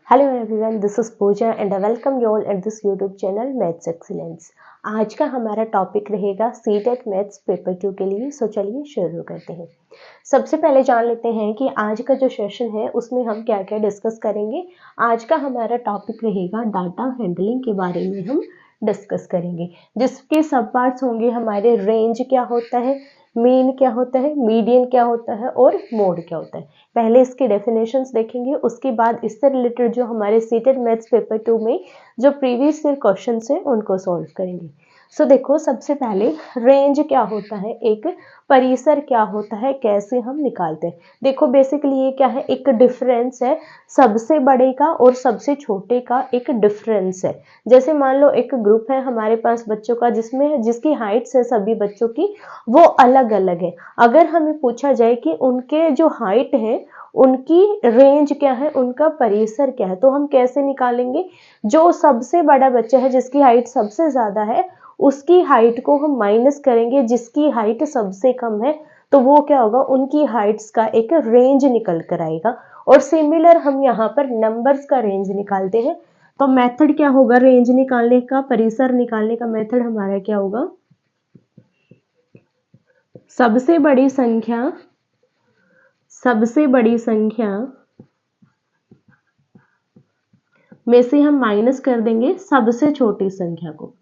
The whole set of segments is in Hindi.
Hello everyone, this is Pooja and I welcome you all at this YouTube channel maths excellence. आज का हमारा टॉपिक रहेगा सीटेट मैथ्स पेपर 2 के लिए। सो चलिए शुरू करते हैं। सबसे पहले जान लेते हैं कि आज का जो सेशन है उसमें हम क्या क्या डिस्कस करेंगे। आज का हमारा टॉपिक रहेगा डाटा हैंडलिंग के बारे में हम डिस्कस करेंगे, जिसके सब पार्ट्स होंगे हमारे रेंज क्या होता है, मीन क्या होता है, मीडियन क्या होता है और मोड क्या होता है। पहले इसके डेफिनेशंस देखेंगे, उसके बाद इससे रिलेटेड जो हमारे सीटेड मैथ्स पेपर 2 में जो प्रीवियस ईयर क्वेश्चन है उनको सॉल्व करेंगे। सो देखो, सबसे पहले रेंज क्या होता है, एक परिसर क्या होता है, कैसे हम निकालते हैं। देखो बेसिकली ये क्या है, एक डिफरेंस है सबसे बड़े का और सबसे छोटे का, एक डिफरेंस है। जैसे मान लो एक ग्रुप है हमारे पास बच्चों का जिसकी हाइट्स है सभी बच्चों की वो अलग अलग है। अगर हमें पूछा जाए कि उनके जो हाइट है उनकी रेंज क्या है, उनका परिसर क्या है, तो हम कैसे निकालेंगे। जो सबसे बड़ा बच्चा है जिसकी हाइट सबसे ज्यादा है उसकी हाइट को हम माइनस करेंगे जिसकी हाइट सबसे कम है, तो वो क्या होगा, उनकी हाइट्स का एक रेंज निकल कर आएगा। और सिमिलर हम यहाँ पर नंबर्स का रेंज निकालते हैं। तो मेथड क्या होगा रेंज निकालने का, परिसर निकालने का मेथड हमारा क्या होगा, सबसे बड़ी संख्या में से हम माइनस कर देंगे सबसे छोटी संख्या को।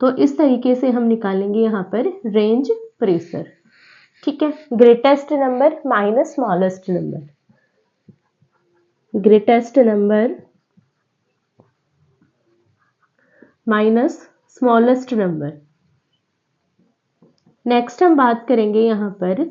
तो इस तरीके से हम निकालेंगे यहाँ पर रेंज परिसर। ठीक है, greatest number minus smallest number, greatest number minus smallest number. Next हम बात करेंगे यहाँ पर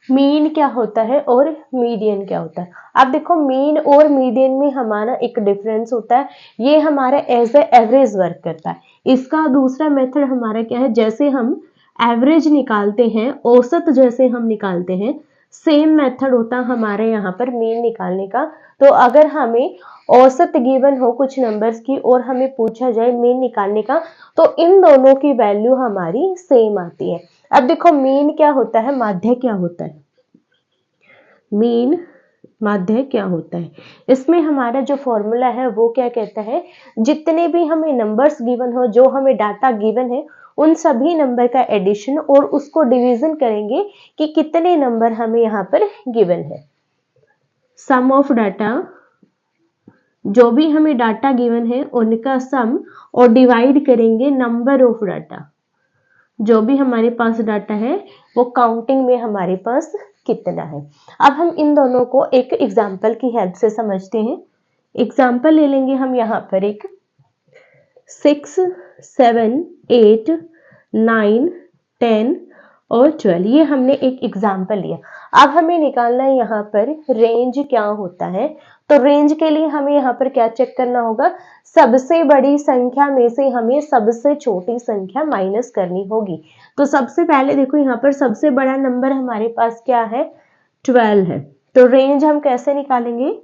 मीन क्या होता है और मीडियन क्या होता है। अब देखो, मीन और मीडियन में हमारा एक डिफरेंस होता है, ये हमारा एज ए एवरेज वर्क करता है। इसका दूसरा मेथड हमारा क्या है, जैसे हम एवरेज निकालते हैं, औसत जैसे हम निकालते हैं, सेम मेथड होता है हमारे यहाँ पर मीन निकालने का। तो अगर हमें औसत गिवन हो कुछ नंबर्स की और हमें पूछा जाए मीन निकालने का, तो इन दोनों की वैल्यू हमारी सेम आती है। अब देखो, मीन क्या होता है, माध्य क्या होता है, मीन माध्य क्या होता है। इसमें हमारा जो फॉर्मूला है वो क्या कहता है, जितने भी हमें नंबर्स गिवन हो, जो हमें डाटा गिवन है, उन सभी नंबर का एडिशन और उसको डिवीजन करेंगे कि कितने नंबर हमें यहाँ पर गिवन है। सम ऑफ डाटा, जो भी हमें डाटा गिवन है उनका सम, और डिवाइड करेंगे नंबर ऑफ डाटा, जो भी हमारे पास डाटा है वो काउंटिंग में हमारे पास कितना है। अब हम इन दोनों को एक एग्जाम्पल की हेल्प से समझते हैं। एग्जाम्पल ले लेंगे हम यहाँ पर एक 6, 7, 8, 9, 10 और 12, ये हमने एक एग्जाम्पल लिया। अब हमें निकालना है यहाँ पर रेंज क्या होता है। तो रेंज के लिए हमें यहाँ पर क्या चेक करना होगा, सबसे बड़ी संख्या में से हमें सबसे छोटी संख्या माइनस करनी होगी। तो सबसे पहले देखो, यहाँ पर सबसे बड़ा नंबर हमारे पास क्या है, 12 है। तो रेंज हम कैसे निकालेंगे,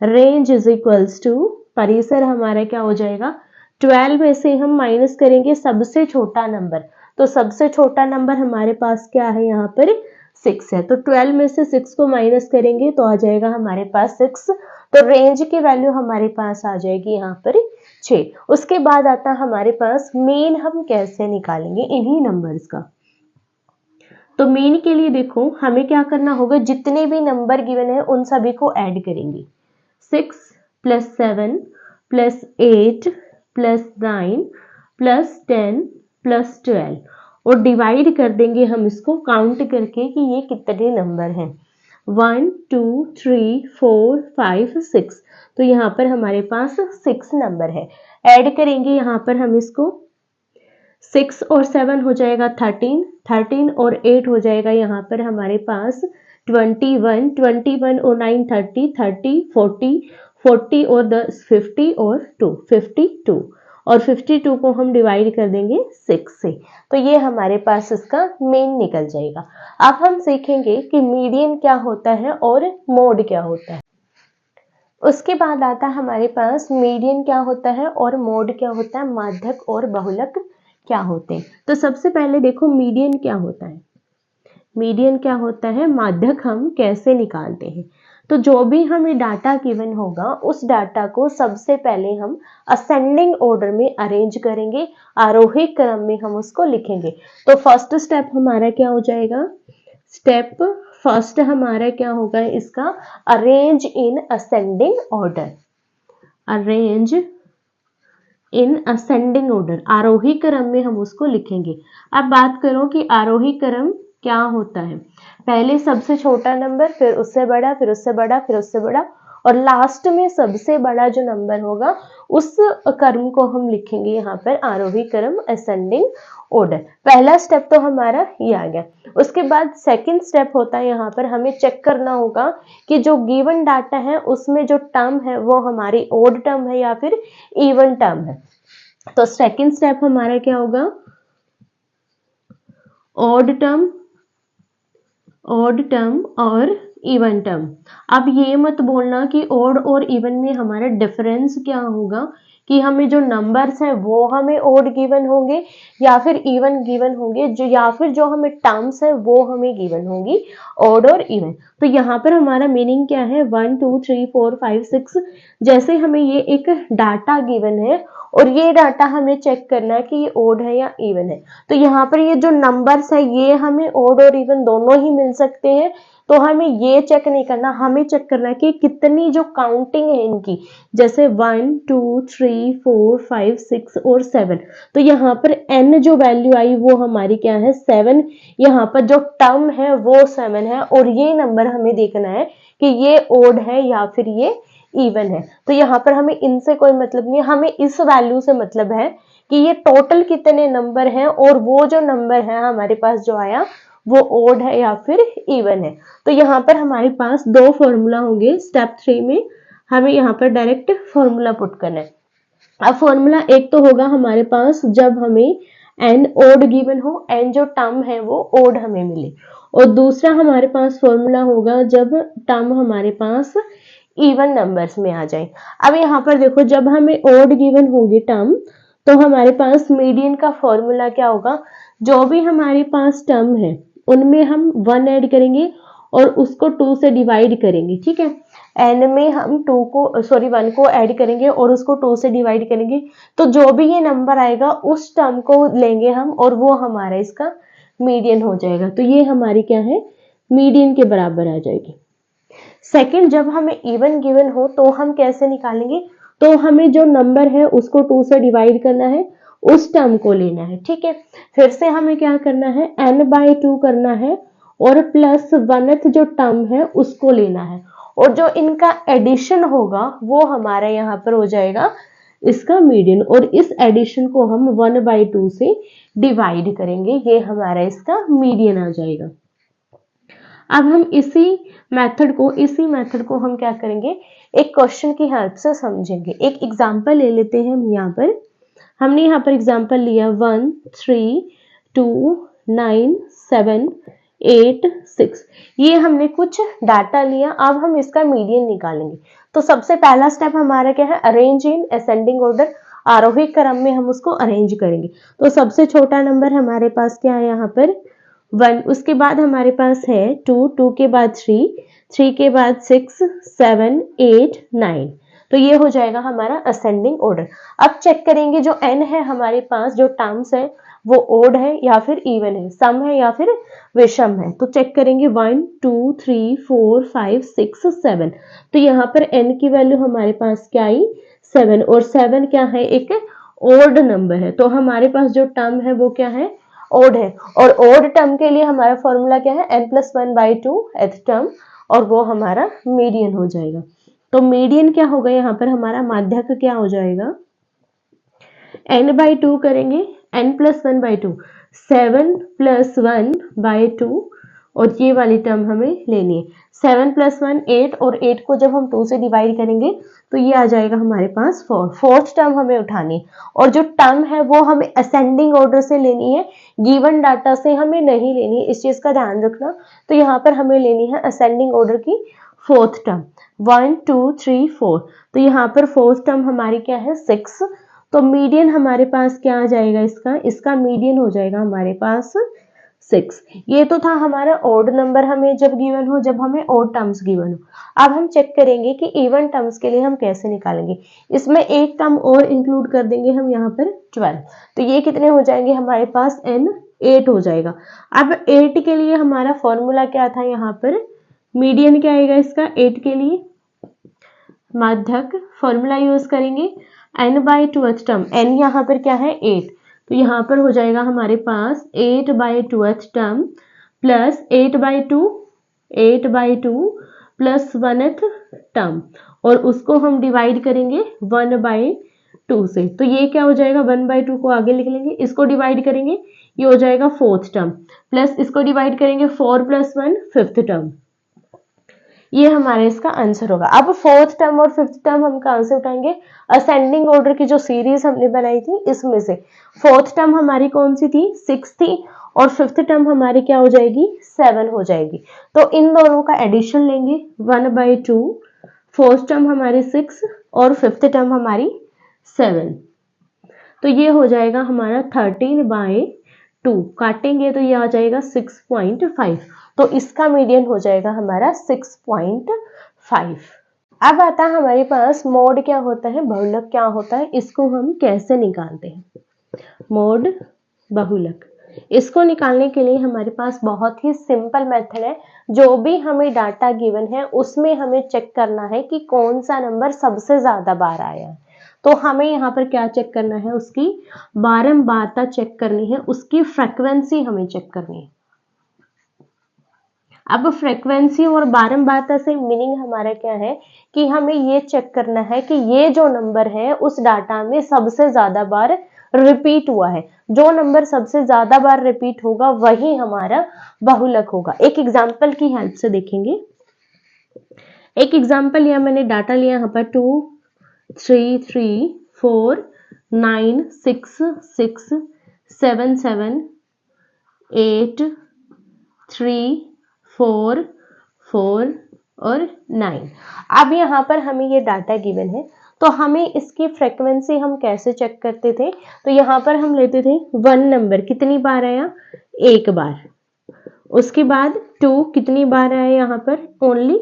रेंज इज इक्वल्स टू, परिसर हमारा क्या हो जाएगा, 12 में से हम माइनस करेंगे सबसे छोटा नंबर। तो सबसे छोटा नंबर हमारे पास क्या है, यहाँ पर 6 है। तो 12 में से 6 को माइनस करेंगे तो आ जाएगा हमारे पास 6। तो रेंज की वैल्यू हमारे पास आ जाएगी यहाँ पर 6। उसके बाद आता है हमारे पास मीन, हम कैसे निकालेंगे इन्हीं नंबर्स का। तो मीन के लिए देखो हमें क्या करना होगा, जितने भी नंबर गिवन है उन सभी को ऐड करेंगे। 6 plus 7 plus 8 plus 9 plus 10 plus 12, और डिवाइड कर देंगे हम इसको काउंट करके कि ये कितने नंबर हैं। 1 2 3 4 5 6, तो यहाँ पर हमारे पास 6 नंबर है। ऐड करेंगे यहाँ पर हम इसको, 6 और 7 हो जाएगा 13, 13 और 8 हो जाएगा यहाँ पर हमारे पास 21, 21 और 9 30, 30 40, 40 और 10 50 और 2 52, और 52 को हम डिवाइड कर देंगे 6 से। तो ये हमारे पास इसका मेन निकल जाएगा। अब हम सीखेंगे कि मीडियन क्या होता है और मोड क्या होता है। उसके बाद आता है हमारे पास मीडियन क्या होता है और मोड क्या होता है, माध्यक और बहुलक क्या होते हैं। तो सबसे पहले देखो मीडियन क्या होता है, मीडियन क्या होता है, माध्यक हम कैसे निकालते हैं। तो जो भी हमें डाटा गिवन होगा उस डाटा को सबसे पहले हम असेंडिंग ऑर्डर में अरेंज करेंगे, आरोही क्रम में हम उसको लिखेंगे। तो फर्स्ट स्टेप हमारा क्या हो जाएगा, स्टेप फर्स्ट हमारा क्या होगा इसका, arrange in ascending order, arrange in ascending order, आरोही क्रम में हम उसको लिखेंगे। अब बात करो कि आरोही क्रम क्या होता है, पहले सबसे छोटा नंबर, फिर उससे बड़ा, फिर उससे बड़ा, फिर उससे बड़ा, और लास्ट में सबसे बड़ा जो नंबर होगा उस क्रम को हम लिखेंगे यहाँ पर आरोही क्रम, असेंडिंग ऑर्डर। पहला स्टेप तो हमारा ये आ गया। उसके बाद सेकंड स्टेप होता है यहाँ पर हमें चेक करना होगा कि जो गिवन डाटा है उसमें जो टर्म है वो हमारी ऑड टर्म है या फिर इवन टर्म है। तो सेकंड स्टेप हमारा क्या होगा, ऑड टर्म, ऑड टर्म और इवन टर्म। अब ये मत बोलना कि ऑड और इवन में हमारा डिफरेंस क्या होगा, कि हमें जो नंबर्स हैं वो हमें ऑड गिवन होंगे या फिर इवन गिवन होंगे, जो या फिर जो हमें टर्म्स है वो हमें गिवन होंगी ऑड और इवन। तो यहाँ पर हमारा मीनिंग क्या है, 1 2 3 4 5 6, जैसे हमें ये एक डाटा गिवन है और ये डाटा हमें चेक करना है कि ये ऑड है या इवन है। तो यहाँ पर ये जो नंबर्स है ये हमें ऑड और इवन दोनों ही मिल सकते हैं। तो हमें ये चेक नहीं करना, हमें चेक करना है कि कितनी जो काउंटिंग है इनकी, जैसे 1 2 3 4 5 6 और 7। तो यहाँ पर n जो वैल्यू आई वो हमारी क्या है, 7। यहाँ पर जो टर्म है वो 7 है और ये नंबर हमें देखना है कि ये ऑड है या फिर ये इवन है। तो यहाँ पर हमें इनसे कोई मतलब नहीं है, हमें इस वैल्यू से मतलब है कि ये टोटल कितने नंबर हैं और वो जो नंबर है हमारे पास जो आया वो ऑड है या फिर इवन है। तो यहाँ पर हमारे पास दो फॉर्मूला होंगे। स्टेप 3 में हमें यहाँ पर डायरेक्ट फॉर्मूला पुट करना है। अब फॉर्मूला एक तो होगा हमारे पास जब हमें n ऑड गिवन हो, n जो टर्म है वो ऑड हमें मिले, और दूसरा हमारे पास फॉर्मूला होगा जब टर्म हमारे पास इवन नंबर्स में आ जाए। अब यहाँ पर देखो जब हमें ऑड गिवन होगी टर्म तो हमारे पास मीडियन का फॉर्मूला क्या होगा, जो भी हमारे पास टर्म है उनमें हम 1 ऐड करेंगे और उसको 2 से डिवाइड करेंगे, ठीक है। n में हम 1 को ऐड करेंगे और उसको 2 से डिवाइड करेंगे, तो जो भी ये नंबर आएगा उस टर्म को लेंगे हम और वो हमारा इसका मीडियन हो जाएगा। तो ये हमारी क्या है, मीडियन के बराबर आ जाएगी। सेकंड, जब हमें इवन गिवन हो तो हम कैसे निकालेंगे, तो हमें जो नंबर है उसको 2 से डिवाइड करना है, उस टर्म को लेना है, ठीक है। फिर से हमें क्या करना है, n/2 करना है और प्लस 1th जो टर्म है उसको लेना है, और जो इनका एडिशन होगा वो हमारा यहाँ पर हो जाएगा इसका मीडियन, और इस एडिशन को हम 1/2 से डिवाइड करेंगे, ये हमारा इसका मीडियन आ जाएगा। अब हम इसी मेथड को हम क्या करेंगे, एक क्वेश्चन की हेल्प से समझेंगे। एक एग्जांपल ले लेते हैं हम यहाँ पर। हमने यहाँ पर एग्जांपल लिया 1 3 2 9 7 8 6। ये हमने कुछ डाटा लिया, अब हम इसका मीडियन निकालेंगे। तो सबसे पहला स्टेप हमारा क्या है, अरेंज इन असेंडिंग ऑर्डर, आरोही क्रम में हम उसको अरेंज करेंगे। तो सबसे छोटा नंबर हमारे पास क्या है यहाँ पर 1, उसके बाद हमारे पास है 2, 2 के बाद 3, 3 के बाद 6 7 8 9। तो ये हो जाएगा हमारा असेंडिंग ऑर्डर। अब चेक करेंगे जो n है हमारे पास, जो टर्म्स है वो ओड है या फिर इवन है, सम है या फिर विषम है। तो चेक करेंगे 1 2 3 4 5 6 7। तो यहाँ पर n की वैल्यू हमारे पास क्या आई, 7, और 7 क्या है, एक ओड नंबर है। तो हमारे पास जो टर्म है वो क्या है, ओड है, और ओड टर्म के लिए हमारा फॉर्मूला क्या है, n+1/2 th टर्म, और वो हमारा मीडियन हो जाएगा। तो मीडियन क्या होगा, यहाँ पर हमारा माध्यक क्या हो जाएगा, n/2 करेंगे, n+1/2, 7 + 1/2, और ये वाली टर्म हमें लेनी है। 7 + 1 8, और 8 को जब हम 2 से डिवाइड करेंगे तो ये आ जाएगा हमारे पास 4। फोर्थ टर्म हमें उठानी है, और जो टर्म है वो हमें असेंडिंग ऑर्डर से लेनी है, गिवन डाटा से हमें नहीं लेनी है, इस चीज का ध्यान रखना। तो यहाँ पर हमें लेनी है असेंडिंग ऑर्डर की फोर्थ टर्म, 1 2 3 4। तो यहाँ पर फोर्थ टर्म हमारी क्या है, 6। तो मीडियन हमारे पास क्या आ जाएगा, इसका मीडियन हो जाएगा हमारे पास 6। ये तो था हमारा ऑड नंबर हमें जब गिवन हो, जब हमें ऑड टर्म्स गिवन हो। अब हम चेक करेंगे कि इवन टर्म्स के लिए हम कैसे निकालेंगे। इसमें एक टर्म और इंक्लूड कर देंगे हम यहाँ पर 12, तो ये कितने हो जाएंगे हमारे पास n 8 हो जाएगा। अब 8 के लिए हमारा फॉर्मूला क्या था, यहाँ पर मीडियन क्या आएगा इसका 8 के लिए, माध्यक फॉर्मूला यूज करेंगे n/2th टर्म, n यहाँ पर क्या है 8, तो यहाँ पर हो जाएगा हमारे पास 8/2th term plus 8/2 plus 1th term, और उसको हम डिवाइड करेंगे 1/2 से, तो ये क्या हो जाएगा 1/2 को आगे लिख लेंगे, इसको डिवाइड करेंगे ये हो जाएगा 4th टर्म, प्लस इसको डिवाइड करेंगे 4 + 1 5th टर्म। ये हमारा इसका आंसर होगा। अब 4th टर्म और 5th टर्म हम कहां से उठाएंगे, असेंडिंग ऑर्डर की जो सीरीज हमने बनाई थी इसमें से। 4th टर्म हमारी कौन सी थी 6 थी, और 5th टर्म हमारी क्या हो जाएगी 7 हो जाएगी। तो इन दोनों का एडिशन लेंगे 1/2, 4th टर्म हमारी 6 और 5th टर्म हमारी 7, तो ये हो जाएगा हमारा 13/2, काटेंगे तो ये आ जाएगा 6.5, तो इसका मीडियन हो जाएगा हमारा 6.5। अब आता है हमारे पास मोड क्या होता है, बहुलक क्या होता है, इसको हम कैसे निकालते हैं। मोड बहुलक, इसको निकालने के लिए हमारे पास बहुत ही सिंपल मेथड है। जो भी हमें डाटा गिवन है उसमें हमें चेक करना है कि कौन सा नंबर सबसे ज्यादा बार आया है। तो हमें यहाँ पर क्या चेक करना है, उसकी बारंबारता चेक करनी है, उसकी फ्रीक्वेंसी हमें चेक करनी है। अब फ्रीक्वेंसी और बारंबारता से मीनिंग हमारा क्या है कि हमें ये चेक करना है कि ये जो नंबर है उस डाटा में सबसे ज्यादा बार रिपीट हुआ है। जो नंबर सबसे ज्यादा बार रिपीट होगा वही हमारा बहुलक होगा। एक एग्जांपल की हेल्प से देखेंगे। एक एग्जांपल लिया मैंने, डाटा लिया यहाँ पर 2 3 3 4 9 6 6 7 7 8 3 4 4 और 9। अब यहाँ पर हमें ये डाटा गिवन है, तो हमें इसकी फ्रीक्वेंसी हम कैसे चेक करते थे, तो यहाँ पर हम लेते थे 1 नंबर कितनी बार आया, एक बार, उसके बाद 2 कितनी बार आया यहाँ पर, ओनली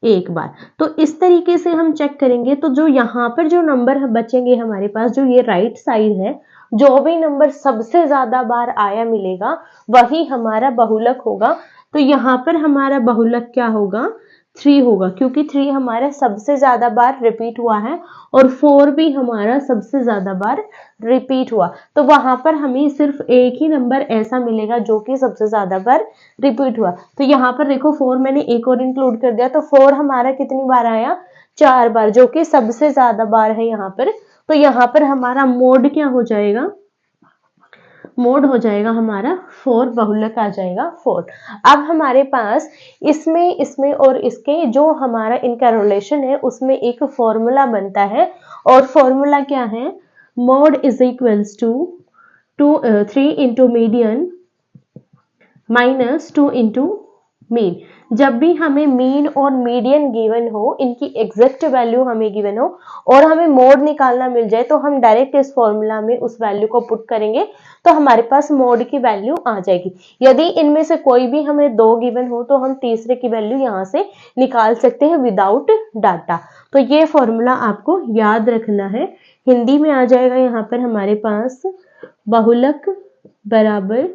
एक बार। तो इस तरीके से हम चेक करेंगे, तो जो यहाँ पर जो नंबर बचेंगे हमारे पास, जो ये राइट साइड है, जो भी नंबर सबसे ज्यादा बार आया मिलेगा वही हमारा बहुलक होगा। तो यहाँ पर हमारा बहुलक क्या होगा 3 होगा, क्योंकि 3 हमारा सबसे ज्यादा बार रिपीट हुआ है और 4 भी हमारा सबसे ज्यादा बार रिपीट हुआ। तो वहां पर हमें सिर्फ एक ही नंबर ऐसा मिलेगा जो कि सबसे ज्यादा बार रिपीट हुआ। तो यहाँ पर देखो 4 मैंने एक और इंक्लूड कर दिया, तो 4 हमारा कितनी बार आया 4 बार, जो कि सबसे ज्यादा बार है यहाँ पर। तो यहाँ पर हमारा मोड क्या हो जाएगा, मोड हो जाएगा हमारा 4, बहुलक आ जाएगा 4। अब हमारे पास इसमें और इसके जो हमारा इनका रिलेशन है उसमें एक फॉर्मूला बनता है, और फॉर्मूला क्या है, mode is equals to 3 into median minus 2 into mean. जब भी हमें मीन और मीडियन गिवन हो, इनकी एग्जैक्ट वैल्यू हमें गिवन हो और हमें मोड निकालना मिल जाए, तो हम डायरेक्ट इस फॉर्मूला में उस वैल्यू को पुट करेंगे तो हमारे पास मोड की वैल्यू आ जाएगी। यदि इनमें से कोई भी हमें 2 गिवन हो तो हम तीसरे की वैल्यू यहाँ से निकाल सकते हैं विदाउट डाटा। तो ये फॉर्मूला आपको याद रखना है। हिंदी में आ जाएगा यहाँ पर हमारे पास बहुलक बराबर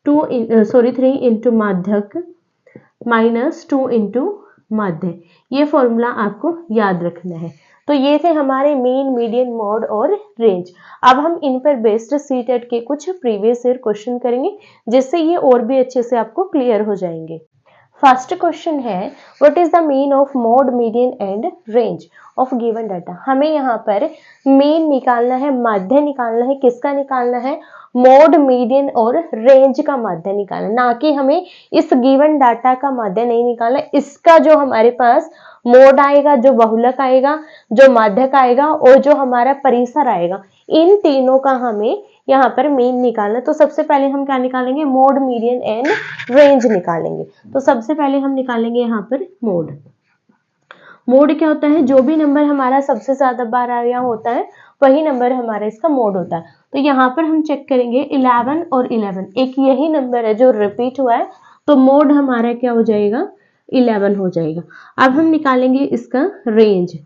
3 इंटू माध्यक माइनस 2 इंटू माध्य। ये फॉर्मूला आपको याद रखना है। तो ये थे हमारे मीन, मीडियन, मोड और रेंज। अब हम इन पर बेस्ड सीटेट के कुछ प्रीवियस ईयर क्वेश्चन करेंगे, जिससे ये और भी अच्छे से आपको क्लियर हो जाएंगे। फर्स्ट क्वेश्चन है, what is the mean of mode, median and range of given data. हमें यहाँ पर मीन निकालना है, माध्य निकालना है। किसका निकालना है, मोड, मीडियन और रेंज का माध्य निकालना, ना कि हमें इस गिवन डाटा का माध्य नहीं निकालना। इसका जो हमारे पास मोड आएगा, जो बहुलक आएगा, जो माध्यक आएगा और जो हमारा परिसर आएगा, इन तीनों का हमें यहाँ पर मीन निकालना। तो सबसे पहले हम क्या निकालेंगे, मोड, मीडियन एंड रेंज निकालेंगे। तो सबसे पहले हम निकालेंगे यहाँ पर मोड। मोड क्या होता है, जो भी नंबर हमारा सबसे ज्यादा बार आया होता है वही नंबर हमारा इसका मोड होता है। तो यहाँ पर हम चेक करेंगे 11 और 11 एक यही नंबर है जो रिपीट हुआ है, तो मोड हमारा क्या हो जाएगा 11 हो जाएगा। अब हम निकालेंगे इसका रेंज।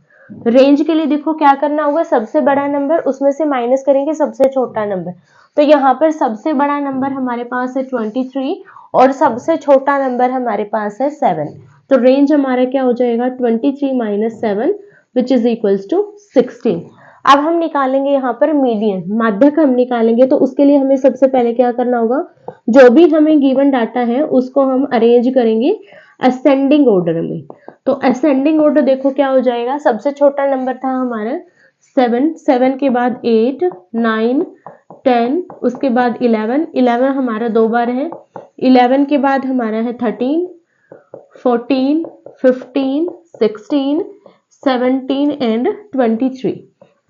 रेंज के लिए देखो क्या करना होगा, सबसे बड़ा नंबर उसमें से माइनस करेंगे सबसे छोटा नंबर। तो यहाँ पर सबसे बड़ा नंबर हमारे पास है 23 और सबसे छोटा नंबर हमारे पास है 7। तो रेंज हमारा क्या हो जाएगा 23 minus 7 which is equals to 16। अब हम निकालेंगे यहाँ पर मीडियन, माध्यक हम निकालेंगे। तो उसके लिए हमें सबसे पहले क्या करना होगा, जो भी हमें गिवन डाटा है उसको हम अरेंज करेंगे असेंडिंग ऑर्डर में। तो असेंडिंग ऑर्डर देखो क्या हो जाएगा, सबसे छोटा नंबर था हमारा 7, 7 के बाद 8, 9, 10, उसके बाद 11, 11 हमारा दो बार है, 11 के बाद हमारा है 13, 14, 15, 16, 17 एंड 23।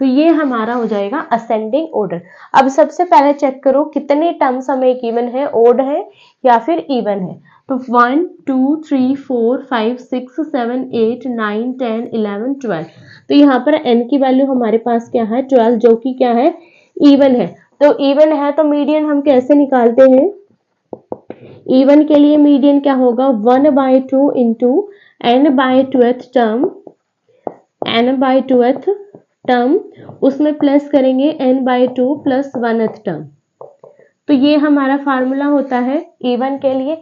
तो ये हमारा हो जाएगा असेंडिंग ऑर्डर। अब सबसे पहले चेक करो कितने टर्म्स हमें गिवन है, ओड है या फिर इवन है। तो 1, 2, 3, 4, 5, 6, 7, 8, 9, 10, 11, 12। तो यहाँ पर n की वैल्यू हमारे पास क्या है 12, जो कि क्या है इवन है। तो इवन है तो मीडियन हम कैसे निकालते हैं, इवन के लिए मीडियन क्या होगा 1/2 into n/2th term, n/2th term उसमें प्लस करेंगे n/2 प्लस 1th टर्म। तो ये हमारा फार्मूला होता है इवन के लिए।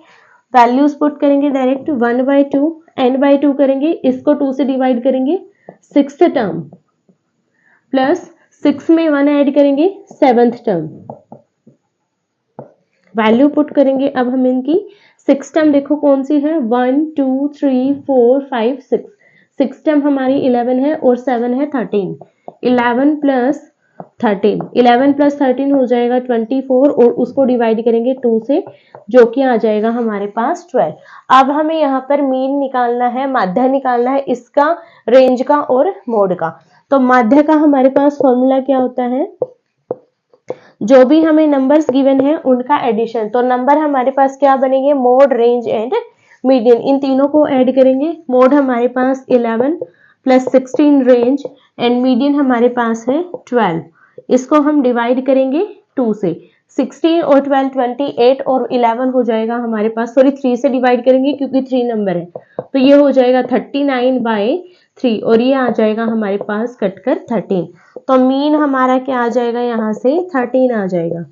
वैल्यूज पुट करेंगे डायरेक्ट 1/2, n/2 करेंगे, इसको 2 से डिवाइड करेंगे 6th टर्म प्लस 6 में 1 ऐड करेंगे 7th टर्म। वैल्यू पुट करेंगे अब हम इनकी। 6 टर्म देखो कौन सी है 1, 2, 3, 4, 5, 6। 6 टर्म हमारी 11 है और 7 है 13। 11 प्लस 13, 11 प्लस 13 हो जाएगा 24 और उसको डिवाइड करेंगे 2 से, जो कि आ जाएगा हमारे पास 12। अब हमें यहाँ पर मीन निकालना है, माध्य निकालना है इसका, रेंज का और मोड का। तो माध्य का हमारे पास फॉर्मूला क्या होता है, जो भी हमें नंबर्स गिवन है उनका एडिशन। तो नंबर हमारे पास क्या बनेंगे, मोड, रेंज एंड मीडियन, इन तीनों को ऐड करेंगे। मोड हमारे पास 11 प्लस 16 रेंज एंड मीडियन हमारे पास है 12। इसको हम डिवाइड करेंगे 2 से, 16 और 12 28 और 11 हो जाएगा हमारे पास, सॉरी 3 से डिवाइड करेंगे क्योंकि 3 नंबर है। तो ये हो जाएगा 39/3 और ये आ जाएगा हमारे पास कटकर 13। तो मीन हमारा क्या आ जाएगा, यहाँ से 13 आ जाएगा।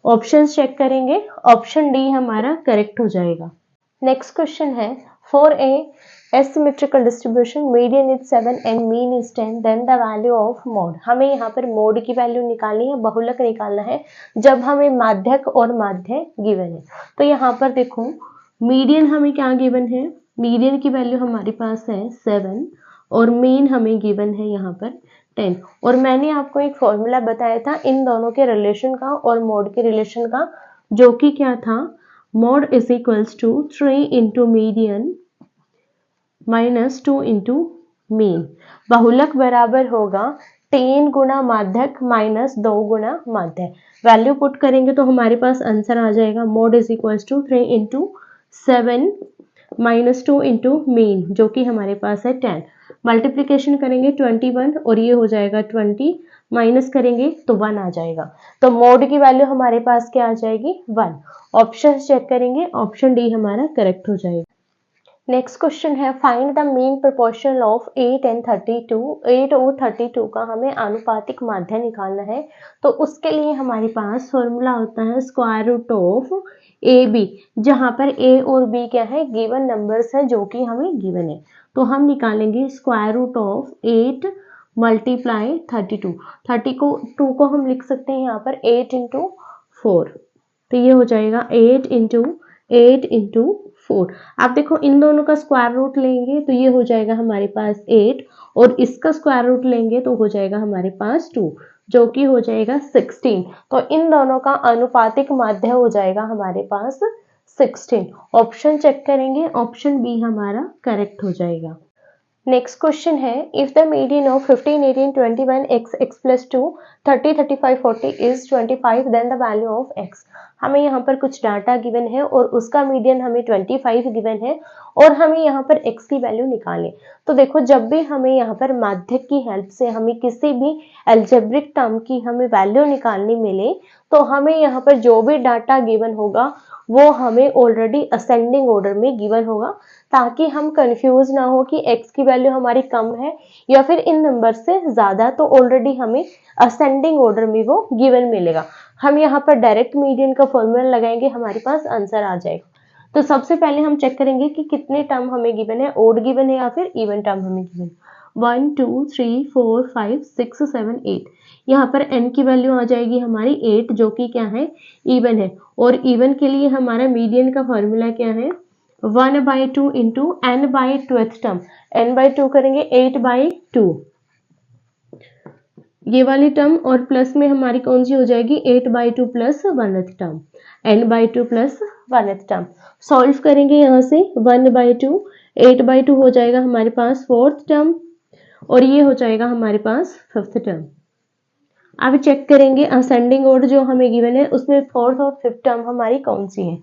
ऑप्शन चेक करेंगे, ऑप्शन डी हमारा करेक्ट हो जाएगा। नेक्स्ट क्वेश्चन है, for a asymmetrical distribution median is 7 and mean is 10 then the value of mode। हमें यहाँ पर मोड की वैल्यू निकालनी है, बहुलक निकालना है जब हमें माध्यक और माध्य गिवन है। तो यहाँ पर देखो मीडियन हमें क्या गिवन है, मीडियन की वैल्यू हमारे पास है 7 और मीन हमें गिवन है यहाँ पर 10। और मैंने आपको एक फॉर्मूला बताया था इन दोनों के रिलेशन का और मोड के रिलेशन का, जो कि क्या था, mode is equals to 3 into median minus 2 into mean. बहुलक बराबर होगा 3 गुना माध्यक माइनस 2 गुना माध्य। वैल्यू पुट करेंगे तो हमारे पास आंसर आ जाएगा mode is equals to 3 into 7 minus 2 into mean, जो कि हमारे पास है 10। मल्टीप्लीकेशन करेंगे 21 और ये हो जाएगा 20, माइनस करेंगे तो 1 आ जाएगा। तो मोड की वैल्यू हमारे पास क्या आ जाएगी 1। ऑप्शन चेक करेंगे, ऑप्शन डी हमारा करेक्ट हो जाएगा। नेक्स्ट क्वेश्चन है, find the mean proportion of 8 and 32। 8 और 32 का हमें आनुपातिक माध्य निकालना है। तो उसके लिए हमारे पास फॉर्मूला होता है square root of A B, जहां पर ए और बी क्या है, गिवन नंबर्स है जो कि हमें गिवन है। तो हम निकालेंगे स्क्वायर रूट ऑफ 8 मल्टीप्लाई 32। 32 को हम लिख सकते हैं यहाँ पर 8 इंटू 4। तो ये हो जाएगा 8 इंटू 8 इंटू 4। आप देखो इन दोनों का स्क्वायर रूट लेंगे तो ये हो जाएगा हमारे पास 8 और इसका स्क्वायर रूट लेंगे तो हो जाएगा हमारे पास 2, जो कि हो जाएगा 16। तो इन दोनों का अनुपातिक माध्य हो जाएगा हमारे पास 16। ऑप्शन चेक करेंगे, ऑप्शन बी हमारा करेक्ट हो जाएगा। नेक्स्ट क्वेश्चन है, if the median of 15, 18, 21 x plus 2 30, 35, 40 is 25, then the value of x। हमें यहाँ पर कुछ डाटा गिवन है और उसका मीडियन हमें 25 गिवन है और हमें यहाँ पर x की वैल्यू निकालें। तो देखो जब भी हमें यहाँ पर माध्यक की हेल्प से हमें किसी भी एल्जेब्रिक टर्म की हमें वैल्यू निकालनी मिले तो हमें यहाँ पर जो भी डाटा गिवन होगा वो हमें ऑलरेडी असेंडिंग ऑर्डर में गिवन होगा, ताकि हम कंफ्यूज ना हो कि x की वैल्यू हमारी कम है या फिर इन नंबर से ज्यादा, तो ऑलरेडी हमें असेंडिंग ऑर्डर में वो गिवन मिलेगा। हम यहाँ पर डायरेक्ट मीडियन का फॉर्मूला लगाएंगे, हमारे पास आंसर आ जाएगा। तो सबसे पहले हम चेक करेंगे कि कितने टर्म हमें गिवन है, ओड गिवन है या फिर इवन टर्म हमें गिवन है। 1 2 3 4 5 6 7 8। यहाँ पर n की वैल्यू आ जाएगी हमारी 8 जो कि क्या है, इवन है। और इवन के लिए हमारा मीडियन का फॉर्मूला क्या है, 1/2 इंटू n/2th टर्म। n/2 करेंगे 8/2 ये वाली टर्म, और प्लस में हमारी कौन सी हो जाएगी 8/2 plus 1th term, n/2 plus 1th term. Solve करेंगे यहाँ से 1/2, 8/2 हो जाएगा हमारे पास 4th टर्म और ये हो जाएगा हमारे पास 5th टर्म। अब चेक करेंगे असेंडिंग ऑर्डर जो हमें गिवन है उसमें 4th और 5th टर्म हमारी कौन सी है।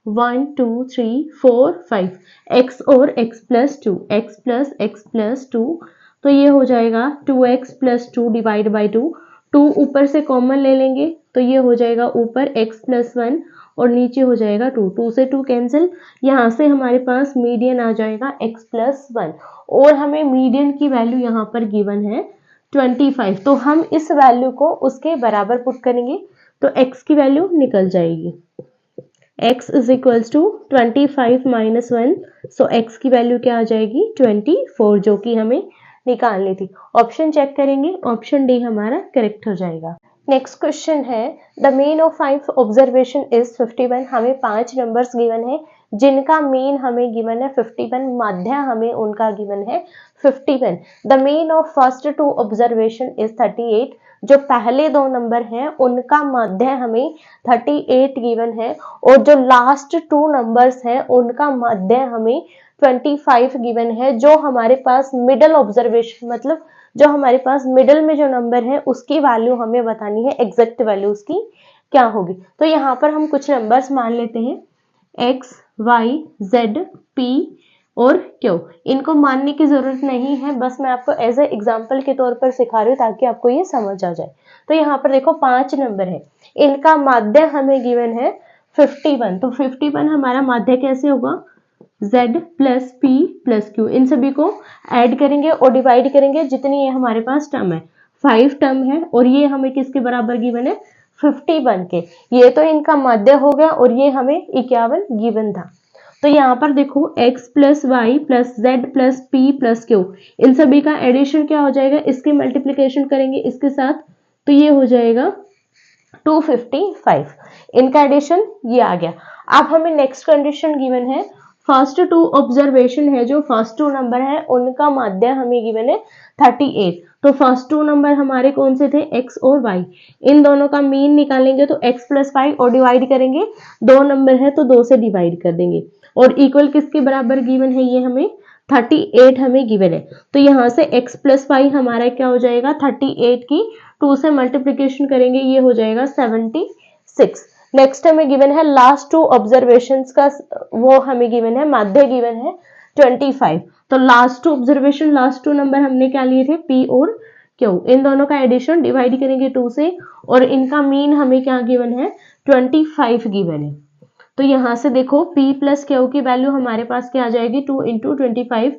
1 2 3 4 5, x और x प्लस 2, x प्लस 2, तो ये हो जाएगा 2x प्लस 2 डिवाइड बाई 2। 2 ऊपर से कॉमन ले लेंगे तो ये हो जाएगा ऊपर x प्लस 1 और नीचे हो जाएगा 2, 2 से 2 कैंसिल। यहाँ से हमारे पास मीडियन आ जाएगा x प्लस 1 और हमें मीडियन की वैल्यू यहाँ पर गिवन है 25। तो हम इस वैल्यू को उसके बराबर पुट करेंगे तो x की वैल्यू निकल जाएगी, x is equals to 25 minus 1। So x की वैल्यू क्या आ जाएगी 24 जो कि हमें निकालनी थी। ऑप्शन चेक करेंगे, ऑप्शन डी हमारा करेक्ट हो जाएगा। Next question is the mean of 5 observation is 51। हमें 5 नंबर्स गिवन है जिनका मीन हमें गिवन है 51, माध्य हमें उनका गिवन है 51। The mean of first 2 observation is 38। जो पहले 2 नंबर हैं उनका माध्य हमें 38 गिवन है और जो लास्ट 2 नंबर्स हैं उनका माध्य हमें 25 गिवन है। जो हमारे पास मिडल ऑब्जर्वेशन मतलब जो हमारे पास मिडल में जो नंबर है उसकी वैल्यू हमें बतानी है, एग्जैक्ट वैल्यू उसकी क्या होगी। तो यहाँ पर हम कुछ नंबर्स मान लेते हैं x y z p और q। इनको मानने की जरूरत नहीं है, बस मैं आपको एज ए एग्जाम्पल के तौर पर सिखा रही हूँ ताकि आपको ये समझ आ जाए। तो यहाँ पर देखो 5 नंबर है, इनका माध्य हमें गिवन है 51। तो 51 हमारा माध्य कैसे होगा, z plus p plus q। इन सभी को ऐड करेंगे और डिवाइड करेंगे, जितनी ये हमारे पास टर्म है 5 टर्म है और ये हमें किसके बराबर गिवन है 51 के। ये तो इनका माध्य हो गया और ये हमें 51 गिवन था। तो यहाँ पर देखो x plus Y plus Z plus P plus Q, इन सभी का एडिशन क्या हो जाएगा, इसकी मल्टीप्लीकेशन करेंगे इसके साथ तो ये हो जाएगा 255। इनका एडिशन ये आ गया। अब हमें नेक्स्ट कंडीशन गिवन है फर्स्ट 2 ऑब्जर्वेशन है, जो फर्स्ट 2 नंबर है उनका माध्य हमें गिवन है 38। तो फर्स्ट 2 नंबर हमारे कौन से थे, x और y। इन दोनों का मीन निकालेंगे तो x प्लस वाई और डिवाइड करेंगे, 2 नंबर है तो 2 से डिवाइड कर देंगे और इक्वल किसके बराबर गिवन है, ये हमें 38 हमें गिवन है। तो यहाँ से x प्लस वाई हमारा क्या हो जाएगा 38 की 2 से मल्टीप्लीकेशन करेंगे, ये हो जाएगा 76। नेक्स्ट हमें गिवन है लास्ट 2 ऑब्जर्वेशंस का, वो हमें गिवन है माध्य गिवन है 25। तो लास्ट 2 ऑब्जर्वेशन लास्ट 2 नंबर हमने क्या लिए थे p और q। इन दोनों का एडिशन डिवाइड करेंगे 2 से और इनका मीन हमें क्या गिवन है 25 गिवन है। तो यहाँ से देखो p प्लस क्यू की वैल्यू हमारे पास क्या आ जाएगी 2 इंटू 25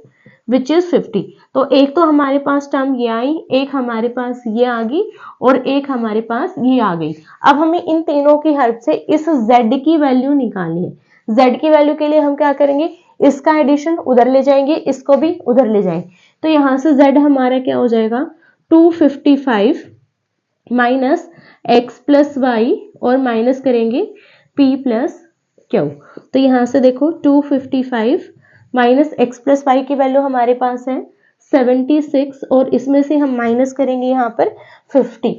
विच इज 50। तो एक तो हमारे पास टर्म ये आई, एक हमारे पास ये आ गई और एक हमारे पास ये आ गई। अब हमें इन तीनों की हेल्प से इस z की वैल्यू निकालनी है। z की वैल्यू के लिए हम क्या करेंगे, इसका एडिशन उधर ले जाएंगे, इसको भी उधर ले जाएंगे। तो यहाँ से z हमारा क्या हो जाएगा 255 माइनस x प्लस वाई और माइनस करेंगे p प्लस क्यू। तो यहाँ से देखो 255 माइनस x प्लस वाई की वैल्यू हमारे पास है 76 और इसमें से हम माइनस करेंगे यहाँ पर 50।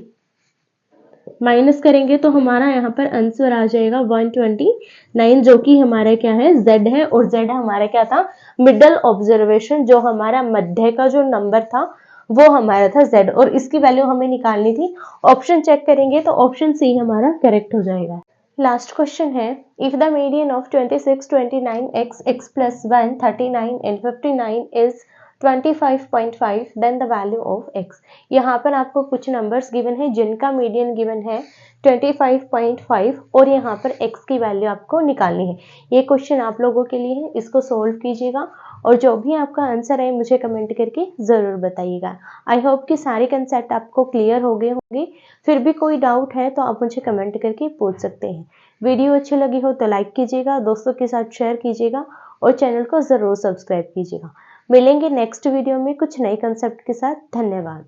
माइनस करेंगे तो हमारा यहाँ पर आंसर आ जाएगा 129 जो कि हमारा क्या है z है और z हमारा क्या था मिडल ऑब्जर्वेशन, जो हमारा मध्य का जो नंबर था वो हमारा था z और इसकी वैल्यू हमें निकालनी थी। ऑप्शन चेक करेंगे तो ऑप्शन सी हमारा करेक्ट हो जाएगा। लास्ट क्वेश्चन है, if the median of 26, 29, x plus 1, 39 and 59 is 25.5 then the value of x। यहाँ पर आपको कुछ नंबर्स गिवन है जिनका मीडियन गिवन है 25.5 और यहाँ पर x की वैल्यू आपको निकालनी है। ये क्वेश्चन आप लोगों के लिए है, इसको सोल्व कीजिएगा और जो भी आपका आंसर है मुझे कमेंट करके ज़रूर बताइएगा। आई होप कि सारे कंसेप्ट आपको क्लियर हो गए होंगे। फिर भी कोई डाउट है तो आप मुझे कमेंट करके पूछ सकते हैं। वीडियो अच्छी लगी हो तो लाइक कीजिएगा, दोस्तों के साथ शेयर कीजिएगा और चैनल को ज़रूर सब्सक्राइब कीजिएगा। मिलेंगे नेक्स्ट वीडियो में कुछ नए कंसेप्ट के साथ। धन्यवाद।